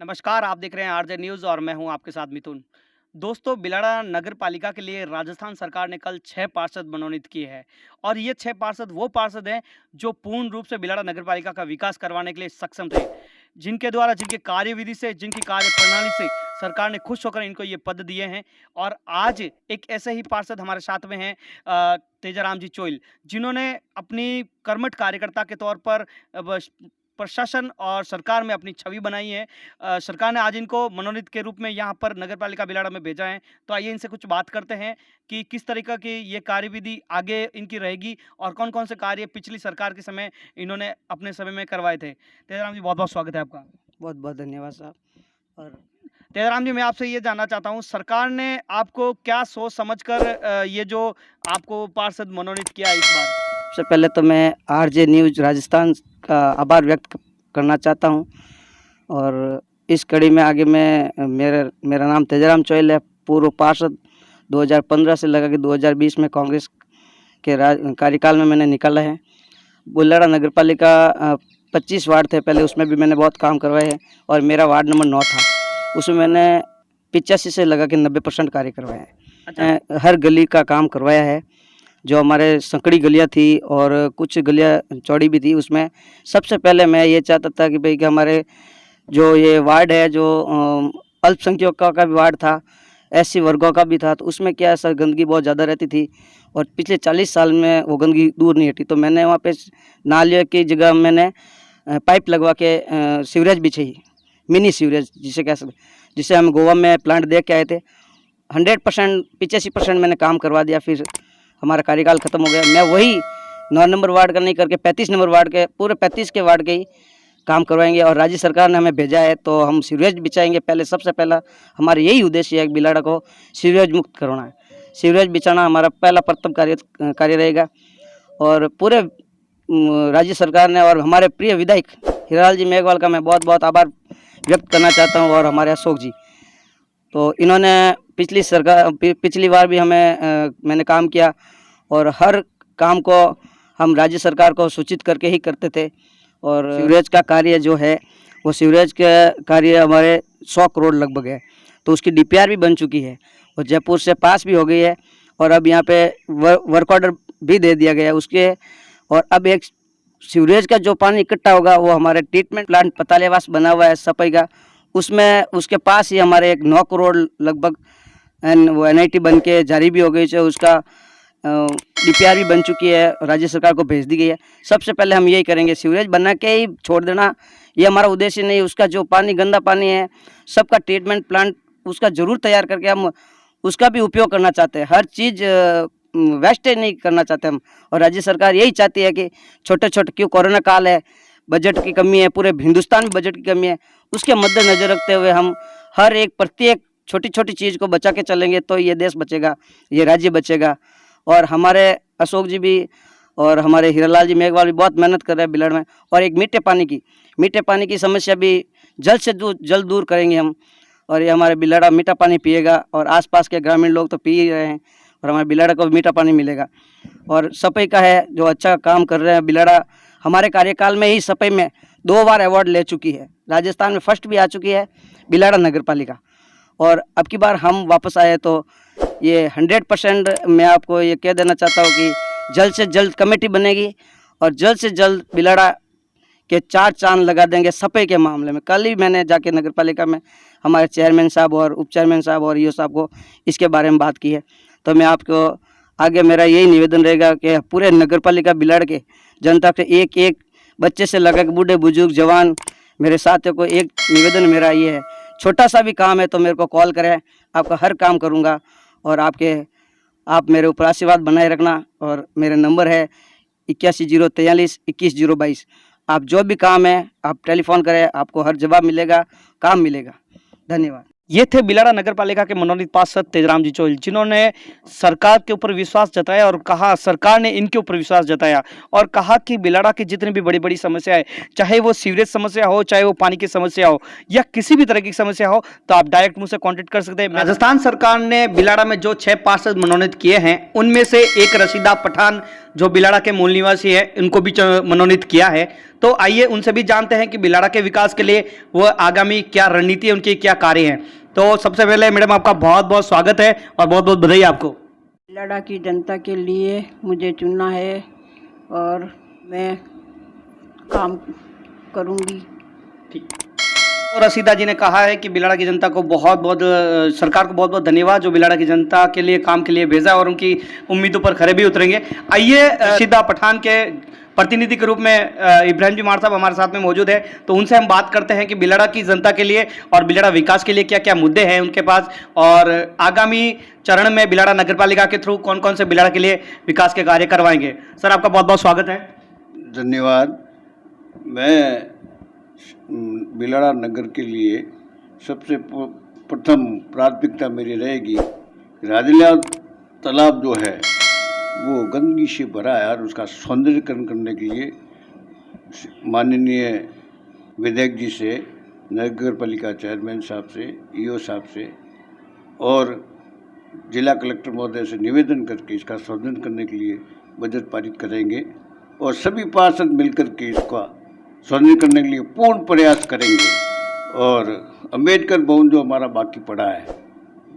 नमस्कार, आप देख रहे हैं आरजे न्यूज़ और मैं हूं आपके साथ मिथुन। दोस्तों, बिलाड़ा नगर पालिका के लिए राजस्थान सरकार ने कल 6 पार्षद मनोनीत किए हैं और ये 6 पार्षद वो पार्षद हैं जो पूर्ण रूप से बिलाड़ा नगर पालिका का विकास करवाने के लिए सक्षम थे। जिनके द्वारा जिनके कार्यविधि से, जिनकी कार्यप्रणाली से सरकार ने खुश होकर इनको ये पद दिए हैं और आज एक ऐसे ही पार्षद हमारे साथ में हैं तेजाराम जी चोइल, जिन्होंने अपनी कर्मठ कार्यकर्ता के तौर पर प्रशासन और सरकार में अपनी छवि बनाई है। सरकार ने आज इनको मनोनीत के रूप में यहाँ पर नगर पालिका बिलाड़ा में भेजा है। तो आइए इनसे कुछ बात करते हैं कि किस तरीक़ा की ये कार्यविधि आगे इनकी रहेगी और कौन-कौन से कार्य पिछली सरकार के समय इन्होंने अपने समय में करवाए थे। तेजाराम जी, बहुत-बहुत स्वागत है आपका। बहुत-बहुत धन्यवाद साहब। और तेजाराम जी, मैं आपसे ये जानना चाहता हूँ, सरकार ने आपको क्या सोच समझकर ये जो आपको पार्षद मनोनीत किया इस बार? सबसे पहले तो मैं आरजे न्यूज़ राजस्थान का आभार व्यक्त करना चाहता हूँ। और इस कड़ी में आगे मैं मेरा नाम तेजाराम चोइल है, पूर्व पार्षद 2015 से लगा के 2020 में कांग्रेस के कार्यकाल में मैंने निकाला है। बिलाड़ा नगर पालिका 25 वार्ड थे पहले, उसमें भी मैंने बहुत काम करवाए हैं और मेरा वार्ड नंबर 9 था, उसमें मैंने 85 से लगा के 90% कार्य करवाए हैं। अच्छा। हर गली का काम करवाया है। जो हमारे संकड़ी गलियाँ थी और कुछ गलियाँ चौड़ी भी थी, उसमें सबसे पहले मैं ये चाहता था कि भाई कि हमारे जो ये वार्ड है, जो अल्पसंख्यकों का भी वार्ड था, एससी वर्गों का भी था, तो उसमें क्या है सर, गंदगी बहुत ज़्यादा रहती थी और पिछले 40 साल में वो गंदगी दूर नहीं हटी। तो मैंने वहाँ पे नालियों की जगह मैंने पाइप लगवा के सीवरेज बिछाई, मिनी सीवरेज जिसे कह सकते, जिसे हम गोवा में प्लांट देख के आए थे। 100% 85% मैंने काम करवा दिया। फिर हमारा कार्यकाल ख़त्म हो गया। मैं वही 9 नंबर वार्ड का नहीं करके 35 नंबर वार्ड के, पूरे 35 के वार्ड के ही काम करवाएंगे और राज्य सरकार ने हमें भेजा है तो हम सीवरेज बिछाएंगे। पहले सबसे पहला हमारा यही उद्देश्य है कि बिलाड़ा को सीवरेज मुक्त करवाना है। सीवरेज बिछाना हमारा पहला प्रथम कार्य रहेगा। और पूरे राज्य सरकार ने और हमारे प्रिय विधायक हीरालाल जी मेघवाल का मैं बहुत बहुत आभार व्यक्त करना चाहता हूँ, और हमारे अशोक जी, तो इन्होंने पिछली बार भी मैंने काम किया और हर काम को हम राज्य सरकार को सूचित करके ही करते थे। और सीवरेज का कार्य जो है, वो सीवरेज का कार्य हमारे 100 करोड़ लगभग है, तो उसकी डीपीआर भी बन चुकी है और जयपुर से पास भी हो गई है और अब यहाँ पे वर्क ऑर्डर भी दे दिया गया है उसके। और अब एक सीवरेज का जो पानी इकट्ठा होगा वो हमारे ट्रीटमेंट प्लांट पतालेवास बना हुआ है सफाई का, उसमें उसके पास ही हमारे एक 9 करोड़ लगभग वो एनआईटी बन के जारी भी हो गई है, उसका डीपीआर भी बन चुकी है, राज्य सरकार को भेज दी गई है। सबसे पहले हम यही करेंगे, सीवरेज बना के ही छोड़ देना ये हमारा उद्देश्य नहीं। उसका जो पानी, गंदा पानी है, सबका ट्रीटमेंट प्लांट उसका ज़रूर तैयार करके हम उसका भी उपयोग करना चाहते हैं। हर चीज़ वेस्टेज नहीं करना चाहते हम, और राज्य सरकार यही चाहती है कि छोटे छोटे, क्यों कोरोना काल है, बजट की कमी है, पूरे हिंदुस्तान में बजट की कमी है, उसके मद्देनज़र रखते हुए हम हर एक प्रत्येक छोटी छोटी चीज़ को बचा के चलेंगे तो ये देश बचेगा, ये राज्य बचेगा। और हमारे अशोक जी भी और हमारे हीरालाल जी मेघवाल भी बहुत मेहनत कर रहे हैं बिलाड़ में। और एक मीठे पानी की समस्या भी जल्द से जल्द दूर करेंगे हम, और ये हमारे बिलाड़ा मीठा पानी पिएगा और आसपास के ग्रामीण लोग तो पी ही रहे हैं और हमारे बिलाड़ा को भी मीठा पानी मिलेगा। और सफाई का है, जो अच्छा काम कर रहे हैं बिलाड़ा, हमारे कार्यकाल में ही सफाई में 2 बार अवार्ड ले चुकी है, राजस्थान में फर्स्ट भी आ चुकी है बिलाड़ा नगर पालिका। और अब की बार हम वापस आए तो ये 100% मैं आपको ये कह देना चाहता हूँ कि जल्द से जल्द कमेटी बनेगी और जल्द से जल्द बिलाड़ा के 4 चांद लगा देंगे सफाई के मामले में। कल ही मैंने जाके नगर पालिका में हमारे चेयरमैन साहब और उप चेयरमैन साहब और ईओ साहब को इसके बारे में बात की है। तो मैं आपको आगे मेरा यही निवेदन रहेगा कि पूरे नगर पालिका बिलाड़ के जनता के एक एक बच्चे से लगा के बूढ़े बुजुर्ग जवान मेरे साथियों को एक निवेदन मेरा ये है, छोटा सा भी काम है तो मेरे को कॉल करें, आपका हर काम करूँगा। और आप मेरे ऊपर आशीर्वाद बनाए रखना। और मेरा नंबर है 81 043 21 022। आप जो भी काम है आप टेलीफोन करें, आपको हर जवाब मिलेगा, काम मिलेगा। धन्यवाद। ये थे बिलाड़ा नगर पालिका के मनोनीत पार्षद तेजराम जी चोइल, जिन्होंने सरकार के ऊपर विश्वास जताया और कहा, सरकार ने इनके ऊपर विश्वास जताया और कहा कि बिलाड़ा की जितनी भी बड़ी बड़ी समस्याएं, चाहे वो सीवरेज समस्या हो, चाहे वो पानी की समस्या हो या किसी भी तरह की समस्या हो, तो आप डायरेक्ट मुझसे कॉन्टेक्ट कर सकते हैं। राजस्थान सरकार ने बिलाड़ा में जो 6 पार्षद मनोनीत किए हैं, उनमें से एक रशीदा पठान जो बिलाड़ा के मूल निवासी है, इनको भी मनोनीत किया है। तो आइए उनसे भी जानते हैं कि बिलाड़ा के विकास के लिए वो आगामी क्या रणनीति है, उनके क्या कार्य हैं। तो सबसे पहले मैडम आपका बहुत बहुत स्वागत है और बहुत बहुत बधाई आपको। बिलाड़ा की जनता के लिए मुझे चुना है और मैं काम करूंगी। ठीक। तो रशीदा जी ने कहा है कि बिलाड़ा की जनता को बहुत बहुत सरकार को बहुत बहुत धन्यवाद जो बिलाड़ा की जनता के लिए काम के लिए भेजा और उनकी उम्मीदों पर खरे भी उतरेंगे। आइए रशीदा पठान के प्रतिनिधि के रूप में इब्राहिम जी मार साहब हमारे साथ में मौजूद है, तो उनसे हम बात करते हैं कि बिलाड़ा की जनता के लिए और बिलाड़ा विकास के लिए क्या क्या मुद्दे हैं उनके पास और आगामी चरण में बिलाड़ा नगर पालिका के थ्रू कौन कौन से बिलाड़ा के लिए विकास के कार्य करवाएंगे। सर आपका बहुत बहुत स्वागत है। धन्यवाद। मैं बिलाड़ा नगर के लिए सबसे प्रथम प्राथमिकता मेरी रहेगी, राजला तालाब जो है वो गंदगी से भरा है और उसका सौंदर्यीकरण करने के लिए माननीय विधायक जी से, नगर पालिका चेयरमैन साहब से, ईओ साहब से और जिला कलेक्टर महोदय से निवेदन करके इसका सौंदर्य करने के लिए बजट पारित करेंगे और सभी पार्षद मिलकर के इसका सौंदर्य करने के लिए पूर्ण प्रयास करेंगे। और अम्बेडकर भवन जो हमारा बाकी पड़ा है,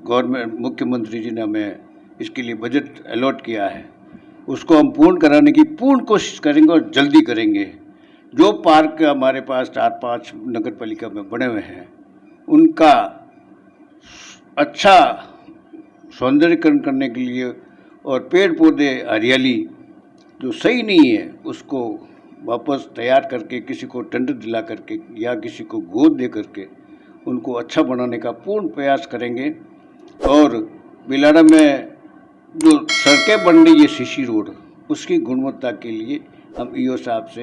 गवर्नमेंट मुख्यमंत्री जी ने हमें इसके लिए बजट अलॉट किया है, उसको हम पूर्ण कराने की पूर्ण कोशिश करेंगे और जल्दी करेंगे। जो पार्क हमारे पास 4-5 नगर पालिका में बने हुए हैं, उनका अच्छा सौंदर्यीकरण करने के लिए और पेड़ पौधे हरियाली जो सही नहीं है उसको वापस तैयार करके किसी को टेंडर दिला करके या किसी को गोद दे करके उनको अच्छा बनाने का पूर्ण प्रयास करेंगे। और बिलाड़ा में जो सड़कें बन रही है सीसी रोड, उसकी गुणवत्ता के लिए हम ईओ साहब से,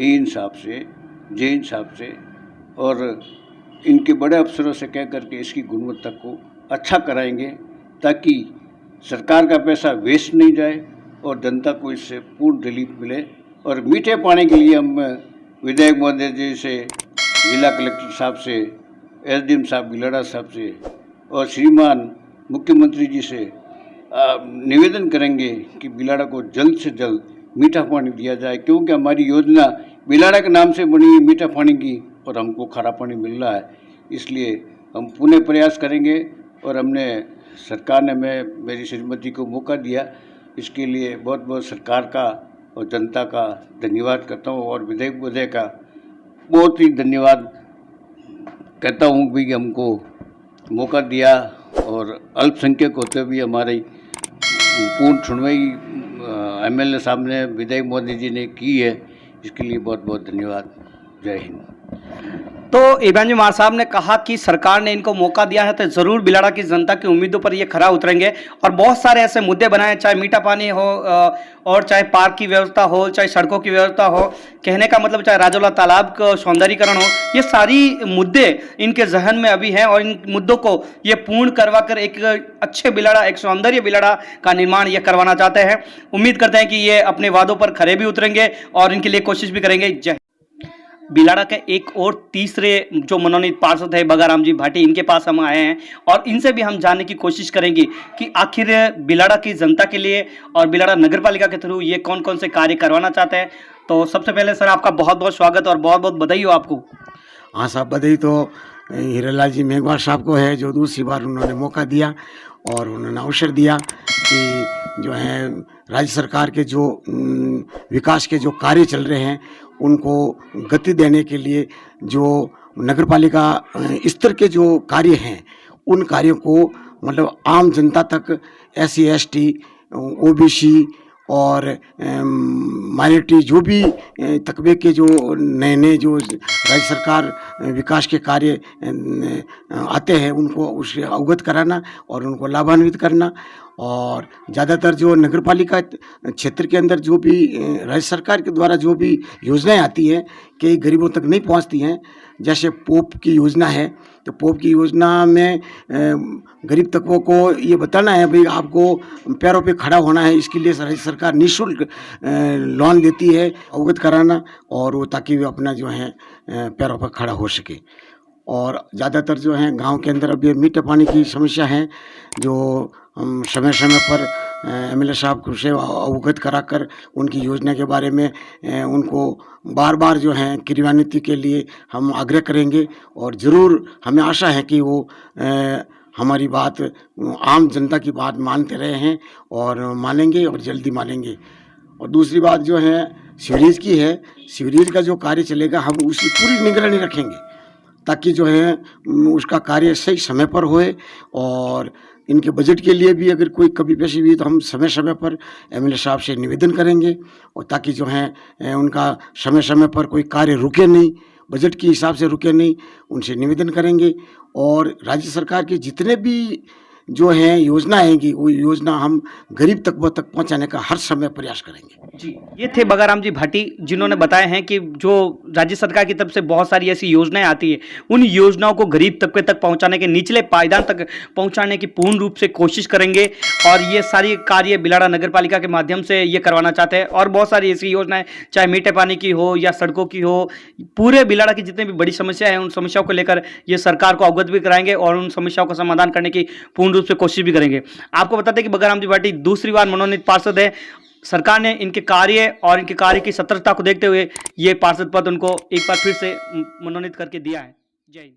एन साहब से, जेन साहब से और इनके बड़े अफसरों से कह करके इसकी गुणवत्ता को अच्छा कराएंगे ताकि सरकार का पैसा वेस्ट नहीं जाए और जनता को इससे पूर्ण रिलीफ मिले। और मीठे पानी के लिए हम विधायक महोदय जी से, जिला कलेक्टर साहब से, एसडीएम साहब बिलाड़ा साहब से और श्रीमान मुख्यमंत्री जी से निवेदन करेंगे कि बिलाड़ा को जल्द से जल्द मीठा पानी दिया जाए, क्योंकि हमारी योजना बिलाड़ा के नाम से बनी है मीठा पानी की और हमको खारा पानी मिल रहा है। इसलिए हम पुनः प्रयास करेंगे और हमने सरकार ने मेरी श्रीमती को मौका दिया, इसके लिए बहुत बहुत सरकार का और जनता का धन्यवाद करता हूँ और विधायक महोदय का बहुत ही धन्यवाद कहता हूँ भी हमको मौका दिया और अल्पसंख्यक होते हुए हमारी पूर्ण सुनवाई एमएलए साहब ने, विधायक मोदी जी ने की है, इसके लिए बहुत बहुत धन्यवाद। जय हिंद। तो इब्राहिम जी मार साहब ने कहा कि सरकार ने इनको मौका दिया है तो ज़रूर बिलाड़ा की जनता की उम्मीदों पर ये खरा उतरेंगे और बहुत सारे ऐसे मुद्दे बनाए, चाहे मीठा पानी हो और चाहे पार्क की व्यवस्था हो, चाहे सड़कों की व्यवस्था हो, कहने का मतलब चाहे राजौला तालाब का सौंदर्यीकरण हो, ये सारी मुद्दे इनके जहन में अभी हैं और इन मुद्दों को ये पूर्ण करवा कर एक अच्छे बिलाड़ा, एक सौंदर्य बिलाड़ा का निर्माण ये करवाना चाहते हैं। उम्मीद करते हैं कि ये अपने वादों पर खरे भी उतरेंगे और इनके लिए कोशिश भी करेंगे। जय। बिलाड़ा के एक और तीसरे जो मनोनीत पार्षद है बगाराम जी भाटी, इनके पास हम आए हैं और इनसे भी हम जानने की कोशिश करेंगे कि आखिर बिलाड़ा की जनता के लिए और बिलाड़ा नगर पालिका के थ्रू ये कौन कौन से कार्य करवाना चाहते हैं। तो सबसे पहले सर आपका बहुत बहुत स्वागत और बहुत बहुत बधाई हो आपको। हाँ साहब, बधाई तो हीरालाल जी मेघवाल साहब को है जो दूसरी बार उन्होंने मौका दिया और उन्होंने अवसर दिया कि जो है राज्य सरकार के जो विकास के जो कार्य चल रहे हैं उनको गति देने के लिए जो नगर पालिका स्तर के जो कार्य हैं उन कार्यों को मतलब आम जनता तक SC ST OBC और माइनॉरिटी जो भी तकबे के जो नए नए जो राज्य सरकार विकास के कार्य आते हैं उनको उससे अवगत कराना और उनको लाभान्वित करना और ज़्यादातर जो नगर पालिका क्षेत्र के अंदर जो भी राज्य सरकार के द्वारा जो भी योजनाएं आती हैं कई गरीबों तक नहीं पहुंचती हैं। जैसे पोप की योजना है, तो पोप की योजना में गरीब तबकों को ये बताना है भाई आपको पैरों पे खड़ा होना है, इसके लिए राज्य सरकार निःशुल्क लोन देती है, अवगत कराना, और वो ताकि वे अपना जो है पैरों पर खड़ा हो सके। और ज़्यादातर जो है गांव के अंदर अभी मीठे पानी की समस्या है, जो हम समय समय पर एमएलए साहब से अवगत कराकर उनकी योजना के बारे में उनको बार बार जो है क्रियान्वित के लिए हम आग्रह करेंगे। और ज़रूर हमें आशा है कि वो हमारी बात, आम जनता की बात मानते रहे हैं और मानेंगे और जल्दी मानेंगे। और दूसरी बात जो है सीवरेज की है, सीवरेज का जो कार्य चलेगा हम उसकी पूरी निगरानी रखेंगे ताकि जो है उसका कार्य सही समय पर होए। और इनके बजट के लिए भी अगर कोई कभी पेशी हुई तो हम समय समय पर एमएलए साहब से निवेदन करेंगे, और ताकि जो है उनका समय समय पर कोई कार्य रुके नहीं, बजट के हिसाब से रुके नहीं, उनसे निवेदन करेंगे। और राज्य सरकार की जितने भी जो है योजना आएंगी वो योजना हम गरीब तबकों तक पहुंचाने का हर समय प्रयास करेंगे। जी, ये थे बगाराम जी भाटी, जिन्होंने बताया है कि जो राज्य सरकार की तरफ से बहुत सारी ऐसी योजनाएं आती है, उन योजनाओं को गरीब तबके तक पहुंचाने के, निचले पायदान तक पहुंचाने की पूर्ण रूप से कोशिश करेंगे। और ये सारी कार्य बिलाड़ा नगर पालिका के माध्यम से ये करवाना चाहते हैं। और बहुत सारी ऐसी योजनाएं, चाहे मीठे पानी की हो या सड़कों की हो, पूरे बिलाड़ा की जितनी भी बड़ी समस्या है उन समस्याओं को लेकर ये सरकार को अवगत भी कराएंगे और उन समस्याओं का समाधान करने की पूर्ण रूप से कोशिश भी करेंगे। आपको बताते हैं कि बगाराम जी भाटी दूसरी बार मनोनीत पार्षद है। सरकार ने इनके कार्य और इनके कार्य की सतर्कता को देखते हुए ये पार्षद पद उनको एक बार फिर से मनोनीत करके दिया है। जय हिंद।